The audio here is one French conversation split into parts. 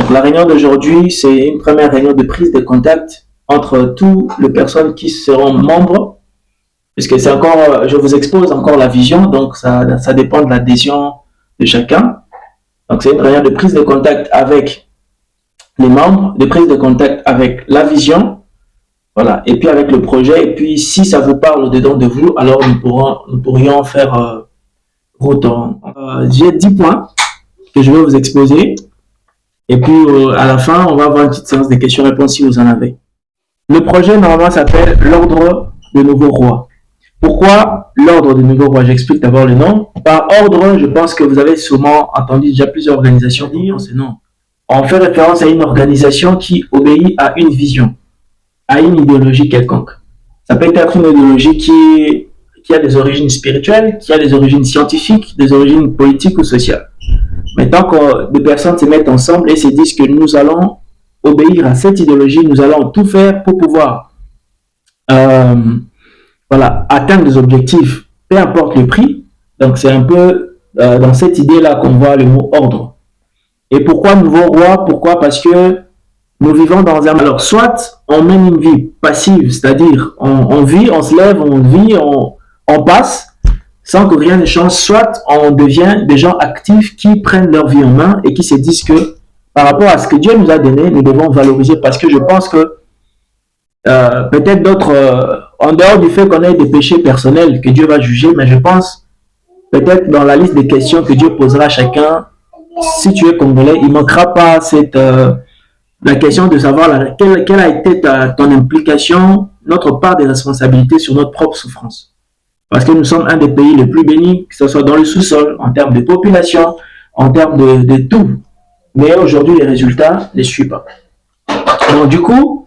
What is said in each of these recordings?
Donc la réunion d'aujourd'hui, c'est une première réunion de prise de contact entre toutes les personnes qui seront membres, puisque c'est encore, je vous expose encore la vision, donc ça dépend de l'adhésion de chacun. Donc c'est une réunion de prise de contact avec les membres, de prise de contact avec la vision, voilà, et puis avec le projet. Et puis si ça vous parle au-dedans de vous, alors nous pourrions faire route. J'ai 10 points que je vais vous exposer. Et puis à la fin, on va avoir une petite séance de questions-réponses si vous en avez. Le projet normalement s'appelle l'ordre de nouveau roi. Pourquoi l'ordre de nouveau roi? J'explique d'abord le nom. Par ordre, je pense que vous avez sûrement entendu déjà plusieurs organisations dire ce nom. On fait référence à une organisation qui obéit à une vision, à une idéologie quelconque. Ça peut être une idéologie qui a des origines spirituelles, qui a des origines scientifiques, des origines politiques ou sociales. Mais tant que des personnes se mettent ensemble et se disent que nous allons obéir à cette idéologie, nous allons tout faire pour pouvoir atteindre des objectifs, peu importe le prix. Donc c'est un peu dans cette idée-là qu'on voit le mot ordre. Et pourquoi nouveau roi? Pourquoi? Parce que nous vivons dans un... Alors soit on mène une vie passive, c'est-à-dire on vit, on se lève, on vit, on passe, sans que rien ne change, soit on devient des gens actifs qui prennent leur vie en main et qui se disent que par rapport à ce que Dieu nous a donné, nous devons valoriser, parce que je pense que peut-être d'autres, en dehors du fait qu'on ait des péchés personnels que Dieu va juger, mais je pense peut-être dans la liste des questions que Dieu posera à chacun, si tu es congolais, il ne manquera pas la question de savoir quelle a été ton implication, notre part de responsabilité sur notre propre souffrance. Parce que nous sommes un des pays les plus bénis, que ce soit dans le sous-sol, en termes de population, en termes de tout. Mais aujourd'hui, les résultats ne suivent pas. Donc du coup,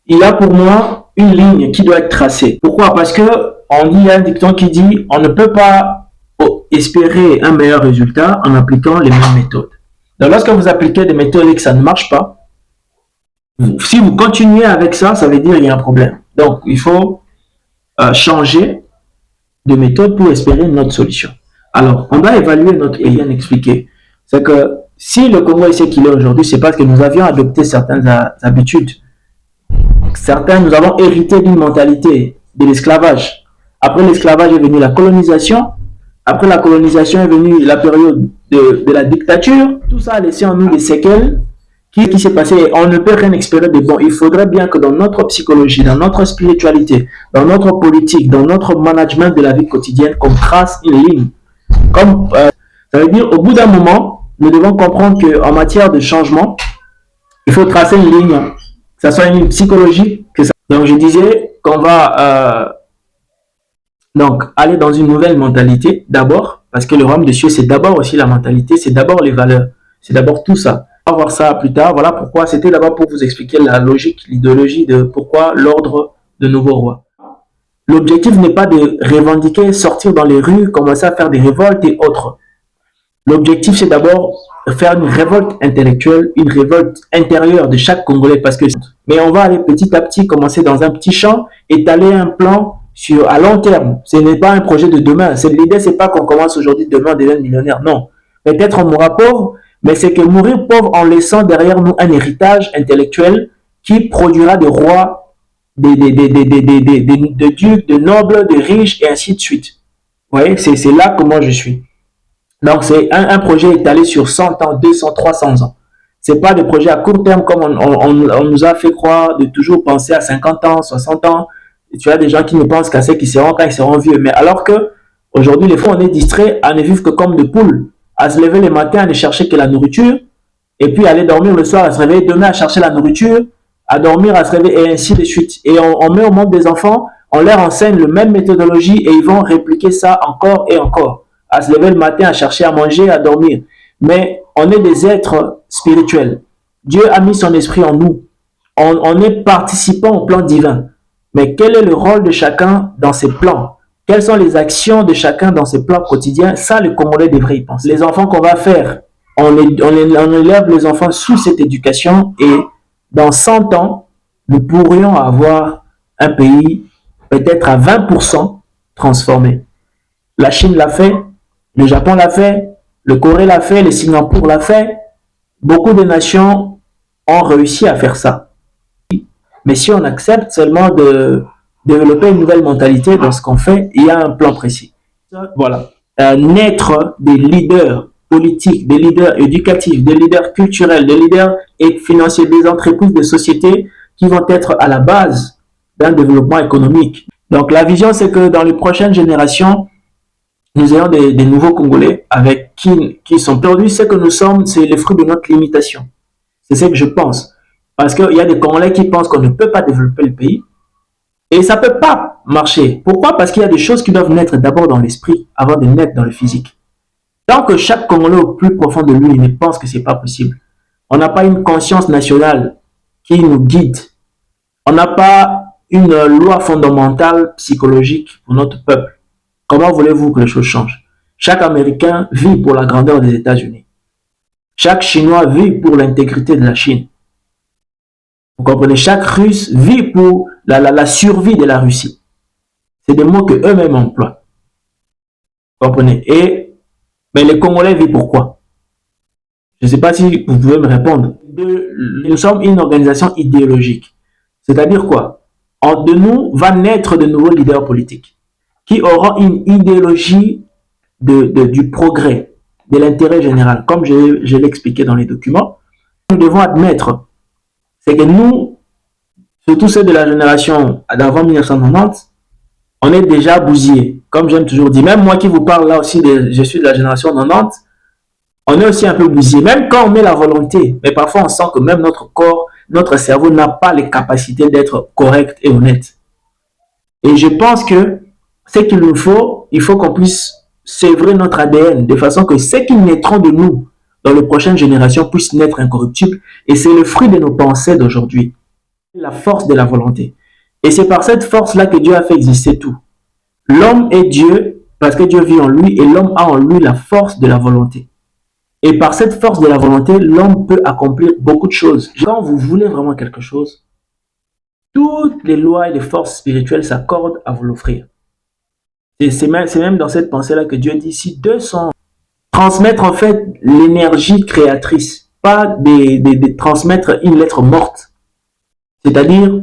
il y a pour moi une ligne qui doit être tracée. Pourquoi? Parce que il y a un dicton qui dit on ne peut pas espérer un meilleur résultat en appliquant les mêmes méthodes. Donc lorsque vous appliquez des méthodes et que ça ne marche pas, si vous continuez avec ça, ça veut dire qu'il y a un problème. Donc il faut changer de méthode pour espérer notre solution. Alors, on doit évaluer notre et bien expliquer. C'est que si le Congo est ce qu'il est aujourd'hui, c'est parce que nous avions adopté certaines habitudes. Nous avons hérité d'une mentalité de l'esclavage. Après l'esclavage est venue la colonisation. Après la colonisation est venue la période de la dictature. Tout ça a laissé en nous des séquelles. Qui s'est passé? On ne peut rien espérer de bon. Il faudrait bien que dans notre psychologie, dans notre spiritualité, dans notre politique, dans notre management de la vie quotidienne, qu'on trace une ligne. Ça veut dire, au bout d'un moment, nous devons comprendre qu'en matière de changement, il faut tracer une ligne, que ce soit une ligne psychologique. Donc, je disais qu'on va aller dans une nouvelle mentalité d'abord, parce que le royaume des cieux, c'est d'abord aussi la mentalité, c'est d'abord les valeurs, c'est d'abord tout ça. On va voir ça plus tard. Voilà pourquoi c'était d'abord pour vous expliquer la logique, l'idéologie de pourquoi l'ordre de nouveau roi. L'objectif n'est pas de revendiquer, sortir dans les rues, commencer à faire des révoltes et autres. L'objectif, c'est d'abord faire une révolte intellectuelle, une révolte intérieure de chaque Congolais. Mais on va aller petit à petit, commencer dans un petit champ, étaler un plan à long terme. Ce n'est pas un projet de demain. L'idée, c'est pas qu'on commence aujourd'hui, demain, on devient millionnaire. Non. Peut-être on mourra pauvre, mais c'est que mourir pauvre en laissant derrière nous un héritage intellectuel qui produira des rois, de ducs, de nobles, de riches, et ainsi de suite. Vous voyez, c'est là comment je suis. Donc, c'est un projet étalé sur 100 ans, 200, 300 ans. C'est pas des projets à court terme comme on nous a fait croire de toujours penser à 50 ans, 60 ans. Et tu as des gens qui ne pensent qu'à ce qu'ils seront quand ils seront vieux. Mais alors que, aujourd'hui, les fois, on est distrait à ne vivre que comme des poules, à se lever le matin, à ne chercher que la nourriture, et puis aller dormir le soir, à se réveiller demain, à chercher la nourriture, à dormir, à se réveiller, et ainsi de suite. Et on met au monde des enfants, on leur enseigne la même méthodologie, et ils vont répliquer ça encore et encore. À se lever le matin, à chercher à manger, à dormir. Mais on est des êtres spirituels. Dieu a mis son esprit en nous. On est participant au plan divin. Mais quel est le rôle de chacun dans ces plans? Quelles sont les actions de chacun dans ses plans quotidiens? Ça, le Congolais devrait y penser. Les enfants qu'on va faire, on élève les enfants sous cette éducation et dans 100 ans, nous pourrions avoir un pays peut-être à 20% transformé. La Chine l'a fait, le Japon l'a fait, le Corée l'a fait, le Singapour l'a fait. Beaucoup de nations ont réussi à faire ça. Mais si on accepte seulement de développer une nouvelle mentalité dans ce qu'on fait, il y a un plan précis. Voilà. Naître des leaders politiques, des leaders éducatifs, des leaders culturels, des leaders financiers, des entreprises, des sociétés qui vont être à la base d'un développement économique. Donc la vision, c'est que dans les prochaines générations, nous ayons des nouveaux Congolais avec qui sont perdus. Ce que nous sommes, c'est le fruit de notre limitation. C'est ce que je pense. Parce qu'il y a des Congolais qui pensent qu'on ne peut pas développer le pays. Et ça ne peut pas marcher. Pourquoi? Parce qu'il y a des choses qui doivent naître d'abord dans l'esprit avant de naître dans le physique. Tant que chaque Congolais au plus profond de lui ne pense que ce n'est pas possible, on n'a pas une conscience nationale qui nous guide. On n'a pas une loi fondamentale psychologique pour notre peuple. Comment voulez-vous que les choses changent? Chaque Américain vit pour la grandeur des États-Unis. Chaque Chinois vit pour l'intégrité de la Chine. Vous comprenez? Chaque Russe vit pour la survie de la Russie. C'est des mots que eux-mêmes emploient. Vous comprenez? Mais les Congolais vivent pourquoi? Je ne sais pas si vous pouvez me répondre. Nous sommes une organisation idéologique. C'est-à-dire quoi? De nous va naître de nouveaux leaders politiques qui auront une idéologie du progrès, de l'intérêt général. Comme je l'ai expliqué dans les documents, nous devons admettre, c'est que nous, surtout ceux de la génération d'avant 1990, on est déjà bousillés. Comme j'aime toujours dire, même moi qui vous parle là aussi, je suis de la génération 90, on est aussi un peu bousillé. Même quand on met la volonté, mais parfois on sent que même notre corps, notre cerveau n'a pas les capacités d'être correct et honnête. Et je pense que ce qu'il nous faut, il faut qu'on puisse sévrer notre ADN de façon que ceux qui naîtront de nous dans les prochaines générations puissent naître incorruptibles. Et c'est le fruit de nos pensées d'aujourd'hui. La force de la volonté. Et c'est par cette force-là que Dieu a fait exister tout. L'homme est Dieu parce que Dieu vit en lui et l'homme a en lui la force de la volonté. Et par cette force de la volonté, l'homme peut accomplir beaucoup de choses. Quand vous voulez vraiment quelque chose, toutes les lois et les forces spirituelles s'accordent à vous l'offrir. Et c'est même dans cette pensée-là que Dieu dit, si deux sont transmettre en fait l'énergie créatrice, pas de transmettre une lettre morte. C'est-à-dire,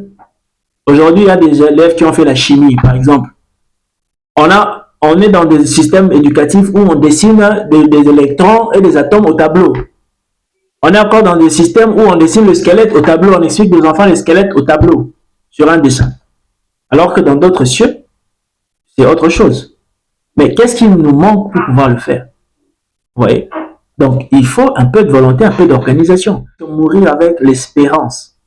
aujourd'hui, il y a des élèves qui ont fait la chimie, par exemple. On est dans des systèmes éducatifs où on dessine des électrons et des atomes au tableau. On est encore dans des systèmes où on dessine le squelette au tableau, on explique aux enfants le squelette au tableau, sur un dessin. Alors que dans d'autres cieux, c'est autre chose. Mais qu'est-ce qui nous manque pour pouvoir le faire? Vous voyez? Donc, il faut un peu de volonté, un peu d'organisation. Mourir avec l'espérance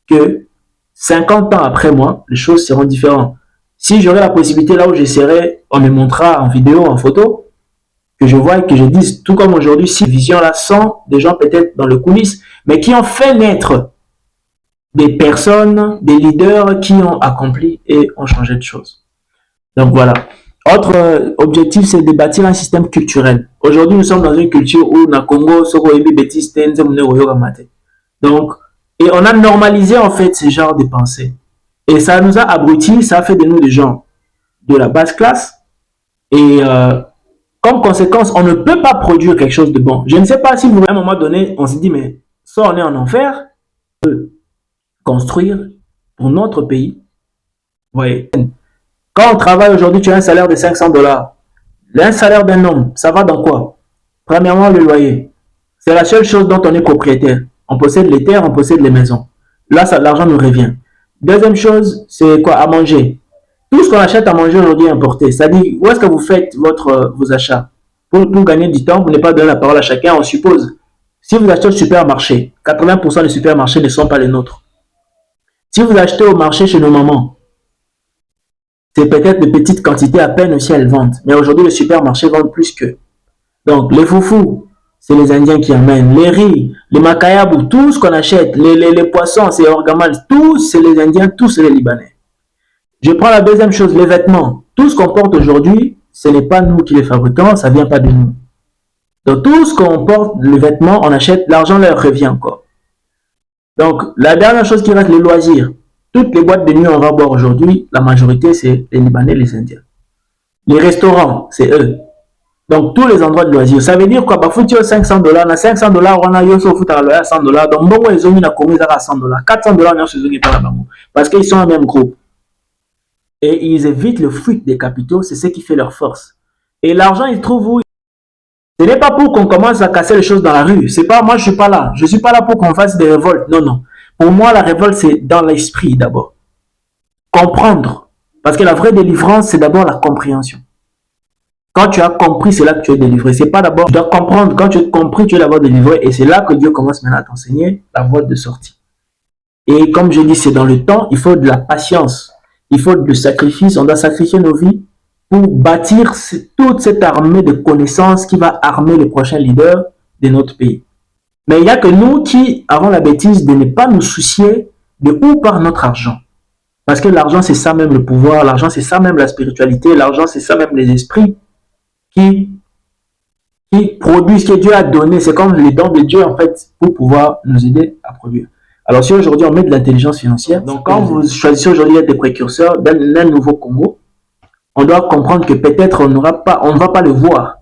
que 50 ans après moi, les choses seront différentes. Si j'aurais la possibilité là où je serai, on me montrera en vidéo, en photo, que je vois et que je dise, tout comme aujourd'hui, si vision-là sont des gens peut-être dans le coulisses, mais qui ont fait naître des personnes, des leaders qui ont accompli et ont changé de choses. Donc voilà. Autre objectif, c'est de bâtir un système culturel. Aujourd'hui, nous sommes dans une culture où na Congo, donc, et on a normalisé en fait ce genre de pensée. Et ça nous a abrutis, ça a fait de nous des gens de la basse classe. Et comme conséquence, on ne peut pas produire quelque chose de bon. Je ne sais pas si vous, à un moment donné, on se dit, mais soit on est en enfer, on peut construire pour notre pays. Vous voyez, quand on travaille aujourd'hui, tu as un salaire de 500 $. Un salaire d'un homme, ça va dans quoi? Premièrement, le loyer. C'est la seule chose dont on est propriétaire. On possède les terres, on possède les maisons. Là, l'argent nous revient. Deuxième chose, c'est quoi? À manger. Tout ce qu'on achète à manger aujourd'hui est importé. C'est-à-dire, où est-ce que vous faites vos achats? Pour gagner du temps, vous n'avez pas donné la parole à chacun, on suppose. Si vous achetez au supermarché, 80% des supermarchés ne sont pas les nôtres. Si vous achetez au marché chez nos mamans, c'est peut-être de petites quantités à peine si elles vendent. Mais aujourd'hui, les supermarchés vendent plus qu'eux. Donc, les foufous, c'est les Indiens qui amènent. Les riz, les makayabou, tout ce qu'on achète, les poissons, c'est orgamal, tous c'est les Indiens, tous c'est les Libanais. Je prends la deuxième chose, les vêtements. Tout ce qu'on porte aujourd'hui, ce n'est pas nous qui les fabriquons, ça ne vient pas de nous. Donc, tout ce qu'on porte, les vêtements, on achète, l'argent leur revient encore. Donc, la dernière chose qui reste, les loisirs. Toutes les boîtes de nuit on va boire aujourd'hui, la majorité c'est les Libanais, les Indiens. Les restaurants, c'est eux. Donc, tous les endroits de loisirs. Ça veut dire quoi? Bah, faut 500 $. Na 500 $, on a yo so foot à 100 $. Donc, bon, ils ont mis la commise à 100 $. 400 $, on a ce pas là-bas. Parce qu'ils sont un même groupe. Et ils évitent le fuite des capitaux. C'est ce qui fait leur force. Et l'argent, ils trouvent où? Ce n'est pas pour qu'on commence à casser les choses dans la rue. C'est pas, moi, je suis pas là. Je suis pas là pour qu'on fasse des révoltes. Non, non. Pour moi, la révolte, c'est dans l'esprit d'abord. Comprendre. Parce que la vraie délivrance, c'est d'abord la compréhension. Quand tu as compris, c'est là que tu es délivré. C'est pas d'abord, tu dois comprendre. Quand tu as compris, tu es d'abord délivré. Et c'est là que Dieu commence maintenant à t'enseigner la voie de sortie. Et comme je dis, c'est dans le temps, il faut de la patience. Il faut du sacrifice. On doit sacrifier nos vies pour bâtir toute cette armée de connaissances qui va armer les prochains leaders de notre pays. Mais il n'y a que nous qui avons la bêtise de ne pas nous soucier de où part notre argent. Parce que l'argent, c'est ça même le pouvoir. L'argent, c'est ça même la spiritualité. L'argent, c'est ça même les esprits qui produisent, que Dieu a donné. C'est comme les dons de Dieu, en fait, pour pouvoir nous aider à produire. Alors, si aujourd'hui, on met de l'intelligence financière, donc quand vous choisissez aujourd'hui d'être des précurseurs d'un nouveau Congo, on doit comprendre que peut-être on ne va pas le voir.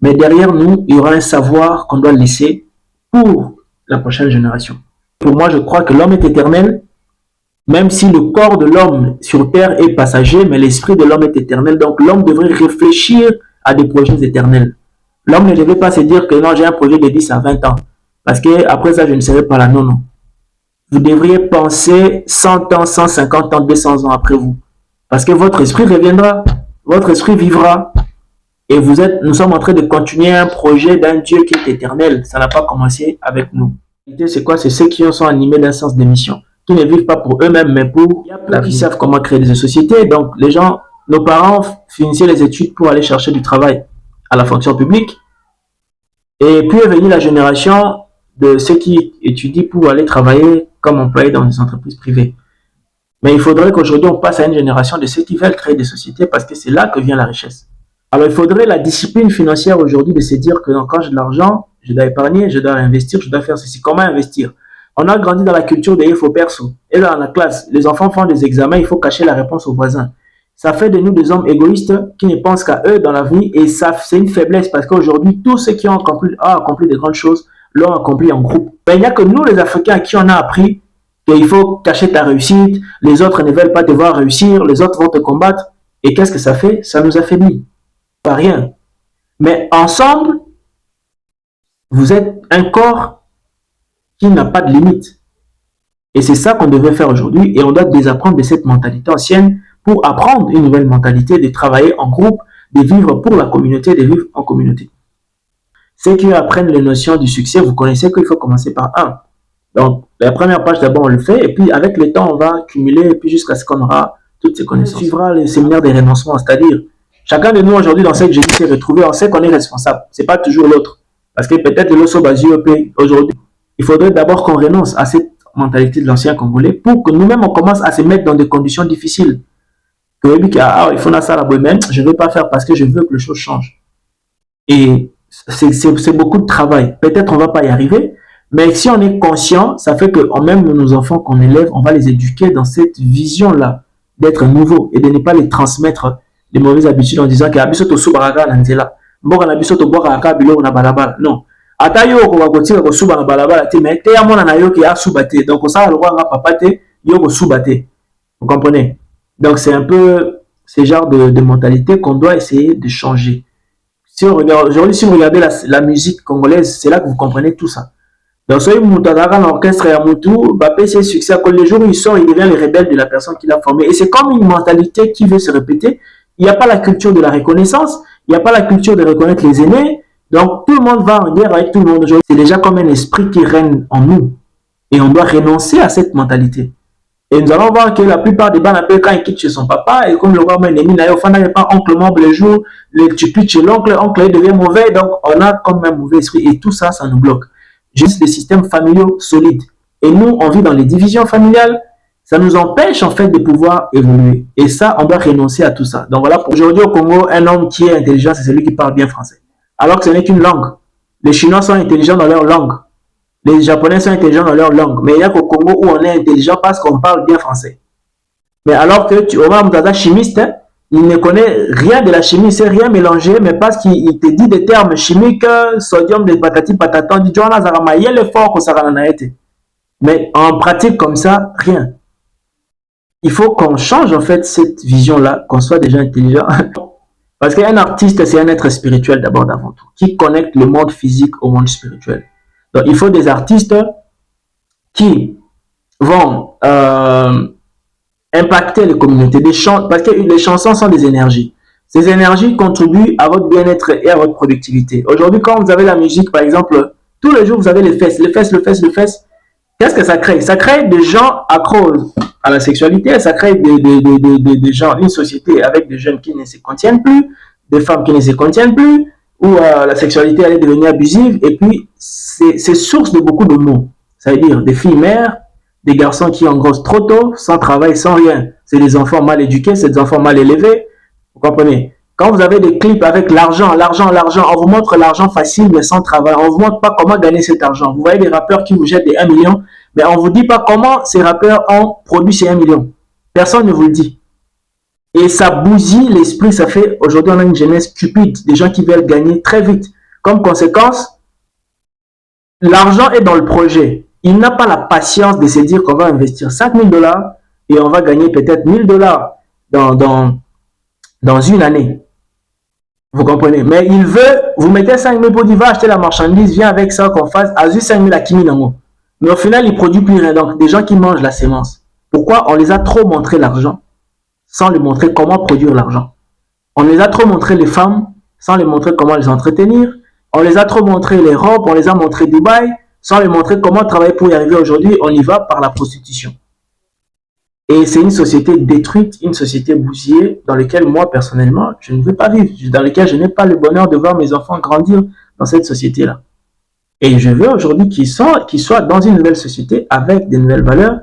Mais derrière nous, il y aura un savoir qu'on doit laisser pour la prochaine génération. Pour moi, je crois que l'homme est éternel, même si le corps de l'homme sur terre est passager, mais l'esprit de l'homme est éternel. Donc, l'homme devrait réfléchir à des projets éternels. L'homme ne devait pas se dire que non, j'ai un projet de 10 à 20 ans. Parce que après ça, je ne serai pas là. Non, non. Vous devriez penser 100 ans, 150 ans, 200 ans après vous. Parce que votre esprit reviendra. Votre esprit vivra. Et nous sommes en train de continuer un projet d'un Dieu qui est éternel. Ça n'a pas commencé avec nous. C'est quoi? C'est ceux qui sont animés d'un sens de mission. Qui ne vivent pas pour eux-mêmes, mais pour la vie. Ils savent comment créer des sociétés. Donc, les gens, nos parents finissaient les études pour aller chercher du travail à la fonction publique. Et puis est venue la génération de ceux qui étudient pour aller travailler comme employés dans des entreprises privées. Mais il faudrait qu'aujourd'hui, on passe à une génération de ceux qui veulent créer des sociétés parce que c'est là que vient la richesse. Alors, il faudrait la discipline financière aujourd'hui de se dire que quand j'ai de l'argent, je dois épargner, je dois investir, je dois faire ceci. Comment investir? On a grandi dans la culture des faux perso. Et dans la classe, les enfants font des examens, il faut cacher la réponse aux voisins. Ça fait de nous des hommes égoïstes qui ne pensent qu'à eux dans la vie et ça, c'est une faiblesse parce qu'aujourd'hui, tous ceux qui ont accompli de grandes choses l'ont accompli en groupe. Mais il n'y a que nous, les Africains, à qui on a appris qu'il faut cacher ta réussite, les autres ne veulent pas te voir réussir, les autres vont te combattre. Et qu'est-ce que ça fait? Ça nous affaiblit. Pas rien. Mais ensemble, vous êtes un corps qui n'a pas de limite. Et c'est ça qu'on devrait faire aujourd'hui et on doit désapprendre de cette mentalité ancienne pour apprendre une nouvelle mentalité de travailler en groupe, de vivre pour la communauté, de vivre en communauté. Ceux qui apprennent les notions du succès, vous connaissez qu'il faut commencer par un. Donc, la première page, d'abord, on le fait, et puis avec le temps, on va accumuler, et puis jusqu'à ce qu'on aura toutes ces connaissances. On suivra le séminaire des renoncements, c'est-à-dire, chacun de nous aujourd'hui, dans cette jeunesse, s'est retrouvé, on sait qu'on est responsable. Ce n'est pas toujours l'autre. Parce que peut-être l'osso basé aujourd'hui, il faudrait d'abord qu'on renonce à cette mentalité de l'ancien Congolais pour que nous-mêmes, on commence à se mettre dans des conditions difficiles. Que il faut ça la même, je ne veux pas faire parce que je veux que les choses changent. Et c'est beaucoup de travail. Peut-être on ne va pas y arriver, mais si on est conscient, ça fait que même nos enfants qu'on élève, on va les éduquer dans cette vision-là d'être nouveau et de ne pas les transmettre les mauvaises habitudes en disant que abisoto subaraka nanzela mboka na biso to boka biloko na balabala. Non. Ata yo ko kotika ko suba na balabala te mais te ya mona na yo ki a subate. Donc ça le roi papa te yo ko subate. Vous comprenez? Donc c'est un peu ce genre de mentalité qu'on doit essayer de changer. Si on regarde aujourd'hui, si vous regardez la musique congolaise, c'est là que vous comprenez tout ça. Donc, si vous avez un orchestre et un moutou, Bappé, c'est succès. Les jours où il sort, il devient le rebelle de la personne qui l'a formé. Et c'est comme une mentalité qui veut se répéter. Il n'y a pas la culture de la reconnaissance. Il n'y a pas la culture de reconnaître les aînés. Donc, tout le monde va en guerre avec tout le monde. C'est déjà comme un esprit qui règne en nous. Et on doit renoncer à cette mentalité. Et nous allons voir que la plupart des bancs, quand ils quittent chez son papa, et comme le roi ennemi n'a pas oncle membre le jour, tu quittes chez l'oncle, l'oncle devient mauvais, donc on a comme un mauvais esprit. Et tout ça, ça nous bloque. Juste les systèmes familiaux solides. Et nous, on vit dans les divisions familiales, ça nous empêche en fait de pouvoir évoluer. Et ça, on doit renoncer à tout ça. Donc voilà, aujourd'hui au Congo, un homme qui est intelligent, c'est celui qui parle bien français. Alors que ce n'est qu'une langue. Les Chinois sont intelligents dans leur langue. Les Japonais sont intelligents dans leur langue. Mais il n'y a qu'au Congo où on est intelligent parce qu'on parle bien français. Mais alors que tu auras un chimiste, hein, Il ne connaît rien de la chimie, il sait rien mélanger, mais parce qu'il te dit des termes chimiques, sodium, des patati patata, dit Johanna Zarama, il y a l'effort que ça va été. Mais en pratique comme ça, rien. Il faut qu'on change en fait cette vision-là, qu'on soit déjà intelligent. Parce qu'un artiste, c'est un être spirituel d'abord, d'avant tout, qui connecte le monde physique au monde spirituel. Donc il faut des artistes qui vont impacter les communautés, parce que les chansons sont des énergies. Ces énergies contribuent à votre bien-être et à votre productivité. Aujourd'hui, quand vous avez la musique, par exemple, tous les jours, vous avez les fesses, les fesses, le fesses, le fesses. Qu'est-ce que ça crée? Ça crée des gens accros à la sexualité, ça crée des gens, une société avec des jeunes qui ne se contiennent plus, des femmes qui ne se contiennent plus, où la sexualité allait devenir abusive, et puis c'est source de beaucoup de maux. Ça veut dire des filles mères, des garçons qui engrossent trop tôt, sans travail, sans rien. C'est des enfants mal éduqués, c'est des enfants mal élevés. Vous comprenez? Quand vous avez des clips avec l'argent, on vous montre l'argent facile mais sans travail. On ne vous montre pas comment gagner cet argent. Vous voyez des rappeurs qui vous jettent des 1 million, mais on ne vous dit pas comment ces rappeurs ont produit ces 1 million. Personne ne vous le dit. Et ça bousille l'esprit, ça fait, aujourd'hui on a une jeunesse stupide, des gens qui veulent gagner très vite. Comme conséquence, l'argent est dans le projet. Il n'a pas la patience de se dire qu'on va investir 5 000 dollars et on va gagner peut-être 1 000 dollars dans une année. Vous comprenez? Mais il veut, vous mettez 5 000 pour dire, va acheter la marchandise, viens avec ça qu'on fasse, Azu 5 000 à Kimi Nango. Mais au final, il ne produit plus rien. Donc, des gens qui mangent la sémence. Pourquoi? On les a trop montré l'argent sans les montrer comment produire l'argent. On les a trop montré les femmes sans les montrer comment les entretenir. On les a trop montré les robes, on les a montré Dubaï sans les montrer comment travailler pour y arriver. Aujourd'hui, on y va par la prostitution. Et c'est une société détruite, une société bousillée dans laquelle moi, personnellement, je ne veux pas vivre, dans laquelle je n'ai pas le bonheur de voir mes enfants grandir dans cette société-là. Et je veux aujourd'hui qu'ils soient dans une nouvelle société avec des nouvelles valeurs.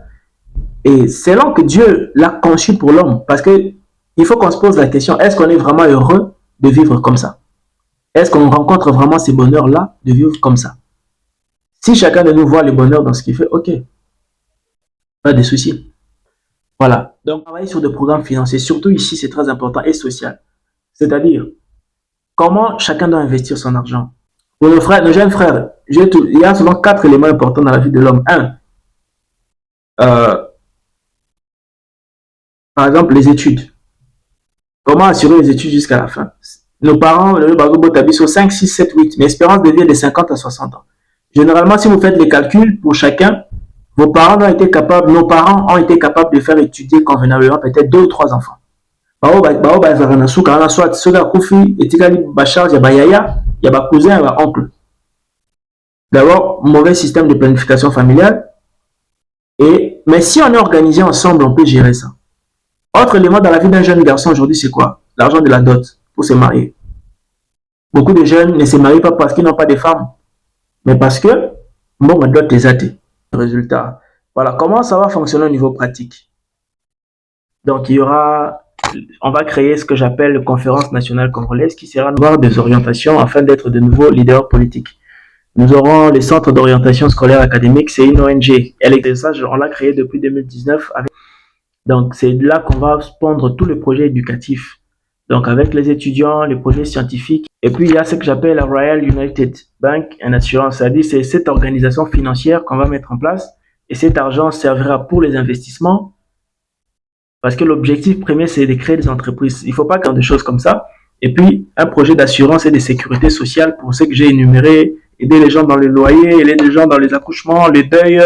Et c'est là que Dieu l'a conçu pour l'homme. Parce qu'il faut qu'on se pose la question, est-ce qu'on est vraiment heureux de vivre comme ça? Est-ce qu'on rencontre vraiment ces bonheurs-là de vivre comme ça? Si chacun de nous voit le bonheur dans ce qu'il fait, ok, pas de soucis. Voilà. Donc, travailler sur des programmes financiers, surtout ici, c'est très important, et social. C'est-à-dire, comment chacun doit investir son argent. Pour nos jeunes frères, il y a souvent 4 éléments importants dans la vie de l'homme. 1, par exemple, les études. Comment assurer les études jusqu'à la fin? Nos parents, le bateau tabi sur 5, 6, 7, 8, mais espérance de vie est de 50 à 60 ans. Généralement, si vous faites les calculs pour chacun, nos parents ont été capables de faire étudier convenablement peut-être 2 ou 3 enfants. D'abord, mauvais système de planification familiale. Mais si on est organisé ensemble, on peut gérer ça. Autre élément dans la vie d'un jeune garçon aujourd'hui, c'est quoi? L'argent de la dot pour se marier. Beaucoup de jeunes ne se marient pas parce qu'ils n'ont pas de femmes, mais parce que bon, ma dot est athée. Résultat. Voilà, comment ça va fonctionner au niveau pratique? Donc, on va créer ce que j'appelle la conférence nationale congolaise qui sera d'avoir des orientations afin d'être de nouveaux leaders politiques. Nous aurons le centre d'orientation scolaire académique, c'est une ONG. On l'a créé depuis 2019. Donc, c'est là qu'on va pondre tous les projets éducatifs. Donc, avec les étudiants, les projets scientifiques. Et puis, il y a ce que j'appelle la Royal United Bank and Assurance. C'est-à-dire, c'est cette organisation financière qu'on va mettre en place. Et cet argent servira pour les investissements. Parce que l'objectif premier, c'est de créer des entreprises. Il ne faut pas faire des choses comme ça. Et puis, un projet d'assurance et de sécurité sociale pour ce que j'ai énuméré. Aider les gens dans le loyer, aider les gens dans les accouchements, les deuils,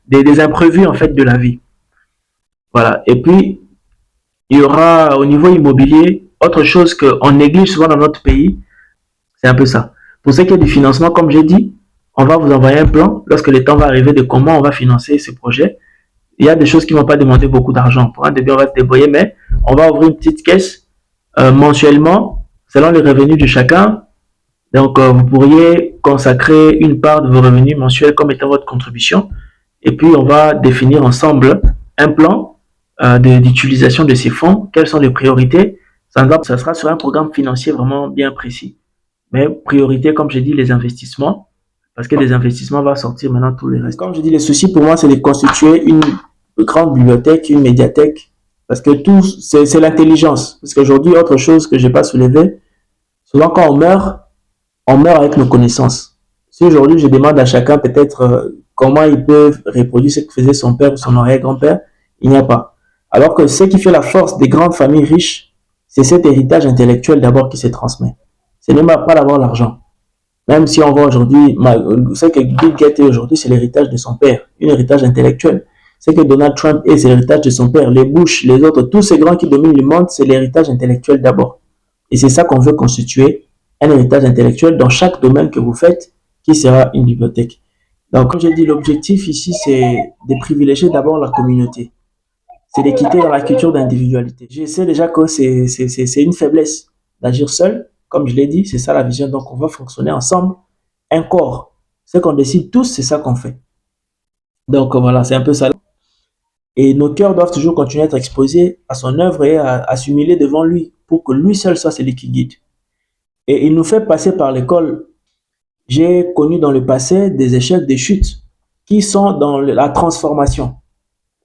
des imprévus en fait de la vie. Voilà. Et puis, il y aura au niveau immobilier, autre chose qu'on néglige souvent dans notre pays, c'est un peu ça. Pour ce qui est du financement, comme j'ai dit, on va vous envoyer un plan lorsque le temps va arriver de comment on va financer ce projet. Il y a des choses qui ne vont pas demander beaucoup d'argent. Pour un début, on va se débrouiller, mais on va ouvrir une petite caisse mensuellement, selon les revenus de chacun. Donc, vous pourriez consacrer une part de vos revenus mensuels comme étant votre contribution. Et puis, on va définir ensemble un plan d'utilisation de ces fonds. Quelles sont les priorités? Ça sera sur un programme financier vraiment bien précis. Mais priorité, comme j'ai dit, les investissements. Parce que les investissements vont sortir maintenant tous les restes. Comme je dis, le souci pour moi, c'est de constituer une grande bibliothèque, une médiathèque Parce que tout, c'est l'intelligence. Parce qu'aujourd'hui, autre chose que je n'ai pas soulevé, souvent quand on meurt avec nos connaissances. Si aujourd'hui je demande à chacun peut-être comment il peut reproduire ce que faisait son père ou son arrière-grand-père, il n'y a pas. Alors que ce qui fait la force des grandes familles riches, c'est cet héritage intellectuel d'abord qui se transmet. Ce n'est même pas d'avoir l'argent. Même si on voit aujourd'hui, ce que Bill Gates est aujourd'hui, c'est l'héritage de son père, un héritage intellectuel. Ce que Donald Trump est, c'est l'héritage de son père. Les Bush, les autres, tous ces grands qui dominent le monde, c'est l'héritage intellectuel d'abord. Et c'est ça qu'on veut constituer, un héritage intellectuel dans chaque domaine que vous faites, qui sera une bibliothèque. Donc, comme j'ai dit, l'objectif ici, c'est de privilégier d'abord la communauté. C'est de quitter dans la culture d'individualité. Je sais déjà que c'est une faiblesse d'agir seul. Comme je l'ai dit, c'est ça la vision. Donc, on va fonctionner ensemble, un corps. Ce qu'on décide tous, c'est ça qu'on fait. Donc, voilà, c'est un peu ça. Et nos cœurs doivent toujours continuer à être exposés à son œuvre et à s'humilier devant lui pour que lui seul soit celui qui guide. Et il nous fait passer par l'école. J'ai connu dans le passé des échecs, des chutes qui sont dans la transformation.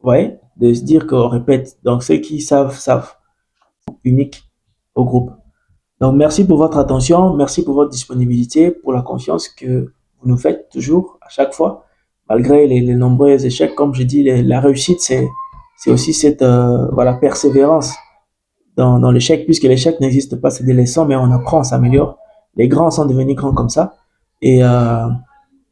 Vous voyez? De se dire qu'on répète. Donc, ceux qui savent, savent. Unique au groupe. Donc, merci pour votre attention. Merci pour votre disponibilité, pour la confiance que vous nous faites toujours, à chaque fois. Malgré les nombreux échecs, comme je dis, la réussite, c'est aussi cette voilà, persévérance dans l'échec, puisque l'échec n'existe pas, c'est des leçons, mais on apprend, on s'améliore. Les grands sont devenus grands comme ça. Et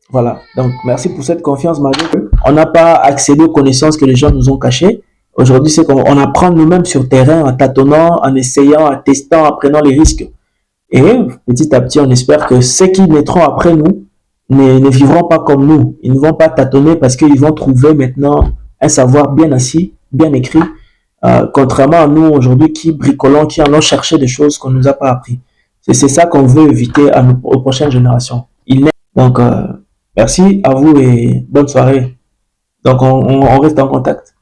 voilà. Donc, merci pour cette confiance, malgré qu'on n'a pas accédé aux connaissances que les gens nous ont cachées. Aujourd'hui, c'est qu'on apprend nous-mêmes sur terrain, en tâtonnant, en essayant, en testant, en prenant les risques. Et petit à petit, on espère que ceux qui naîtront après nous ne vivront pas comme nous. Ils ne vont pas tâtonner parce qu'ils vont trouver maintenant un savoir bien assis, bien écrit, contrairement à nous aujourd'hui qui bricolons, qui allons chercher des choses qu'on ne nous a pas appris. C'est ça qu'on veut éviter aux prochaines générations. Donc, merci à vous et bonne soirée. Donc, on reste en contact.